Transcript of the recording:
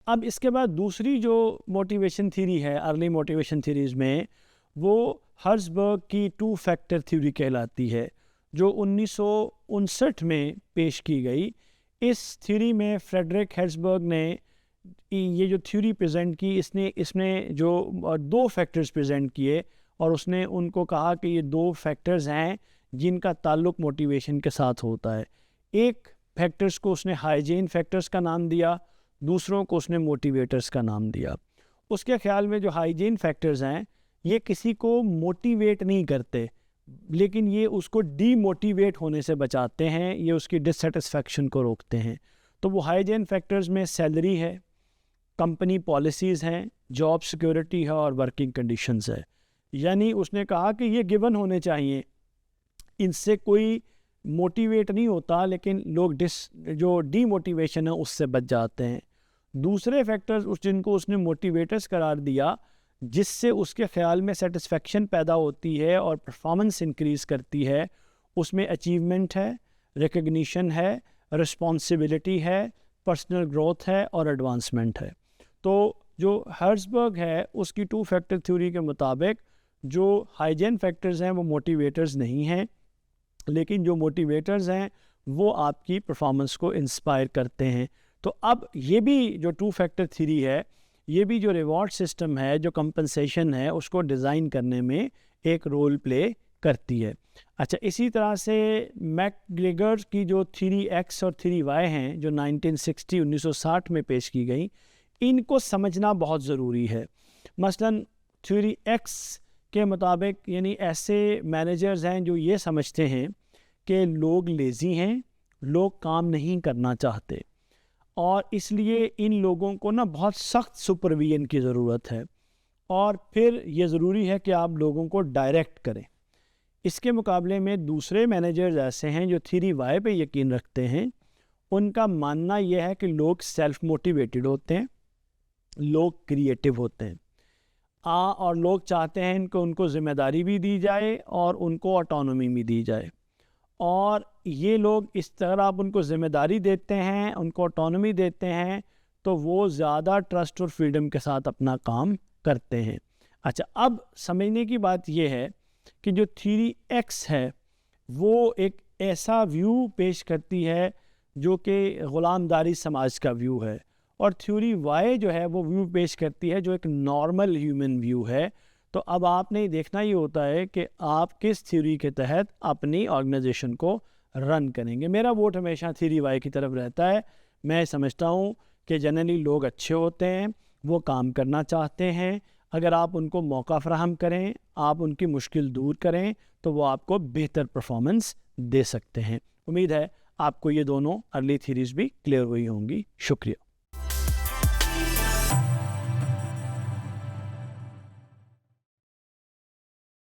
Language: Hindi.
अब इसके बाद दूसरी जो मोटिवेशन थ्योरी है अर्ली मोटिवेशन थ्योरीज में, वो हर्ट्ज़बर्ग की 2 फैक्टर थ्योरी कहलाती है, जो 1959 में पेश की गई। इस थ्योरी में फ्रेडरिक हर्ट्ज़बर्ग ने ये जो थ्योरी प्रेजेंट की, इसमें जो 2 फैक्टर्स प्रेजेंट किए और उसने उनको कहा कि ये 2 फैक्टर्स हैं जिनका ताल्लुक मोटिवेशन के साथ होता है। एक फैक्टर्स को उसने हाइजीन फैक्टर्स का नाम दिया, दूसरों को उसने मोटिवेटर्स का नाम दिया। उसके ख्याल में जो हाइजीन फैक्टर्स हैं ये किसी को मोटिवेट नहीं करते, लेकिन ये उसको डीमोटिवेट होने से बचाते हैं, ये उसकी डिससेटिस्फैक्शन को रोकते हैं। तो वो हाइजीन फैक्टर्स में सैलरी है, कंपनी पॉलिसीज़ हैं, जॉब सिक्योरिटी है और वर्किंग कंडीशंस है। यानी उसने कहा कि ये गिवन होने चाहिए, इनसे कोई मोटिवेट नहीं होता, लेकिन लोग जो डीमोटिवेशन है उससे बच जाते हैं। दूसरे फैक्टर्स जिनको उसने मोटिवेटर्स करार दिया, जिससे उसके ख्याल में सेटिस्फेक्शन पैदा होती है और परफॉर्मेंस इंक्रीज़ करती है, उसमें अचीवमेंट है, रिकग्निशन है, रिस्पॉन्सिबिलिटी है, पर्सनल ग्रोथ है और एडवांसमेंट है। तो जो हर्ट्ज़बर्ग है उसकी 2 फैक्टर थ्योरी के मुताबिक जो हाइजीन फैक्टर्स हैं वो मोटिवेटर्स नहीं हैं, लेकिन जो मोटिवेटर्स हैं वो आपकी परफॉर्मेंस को इंस्पायर करते हैं। तो अब ये भी जो 2 फैक्टर थ्योरी है, ये भी जो रिवॉर्ड सिस्टम है, जो कंपनसेशन है, उसको डिज़ाइन करने में एक रोल प्ले करती है। अच्छा, इसी तरह से मैकग्रेगर की जो थ्योरी एक्स और थ्योरी वाई हैं, जो 1960 में पेश की गई, इनको समझना बहुत ज़रूरी है। मसलन थ्योरी एक्स के मुताबिक, यानी ऐसे मैनेजर्स हैं जो ये समझते हैं कि लोग लेज़ी हैं, लोग काम नहीं करना चाहते, और इसलिए इन लोगों को ना बहुत सख्त सुपरविजन की ज़रूरत है, और फिर ये ज़रूरी है कि आप लोगों को डायरेक्ट करें। इसके मुकाबले में दूसरे मैनेजर्स ऐसे हैं जो थ्योरी वाई पे यकीन रखते हैं। उनका मानना यह है कि लोग सेल्फ मोटिवेटेड होते हैं, लोग क्रिएटिव होते हैं, और लोग चाहते हैं उनको ज़िम्मेदारी भी दी जाए और उनको ऑटोनॉमी भी दी जाए। और ये लोग इस तरह आप उनको ज़िम्मेदारी देते हैं, उनको ऑटोनॉमी देते हैं, तो वो ज़्यादा ट्रस्ट और फ्रीडम के साथ अपना काम करते हैं। अच्छा, अब समझने की बात यह है कि जो थ्योरी एक्स है वो एक ऐसा व्यू पेश करती है जो कि ग़ुलामदारी समाज का व्यू है, और थ्योरी वाई जो है वो व्यू पेश करती है जो एक नॉर्मल ह्यूमन व्यू है। तो अब आपने देखना ही होता है कि आप किस थ्योरी के तहत अपनी ऑर्गेनाइजेशन को रन करेंगे। मेरा वोट हमेशा थ्योरी वाई की तरफ रहता है। मैं समझता हूँ कि जनरली लोग अच्छे होते हैं, वो काम करना चाहते हैं। अगर आप उनको मौका फ़राहम करें, आप उनकी मुश्किल दूर करें, तो वो आपको बेहतर परफॉर्मेंस दे सकते हैं। उम्मीद है आपको ये दोनों अर्ली थ्योरीज भी क्लियर हुई होंगी। शुक्रिया।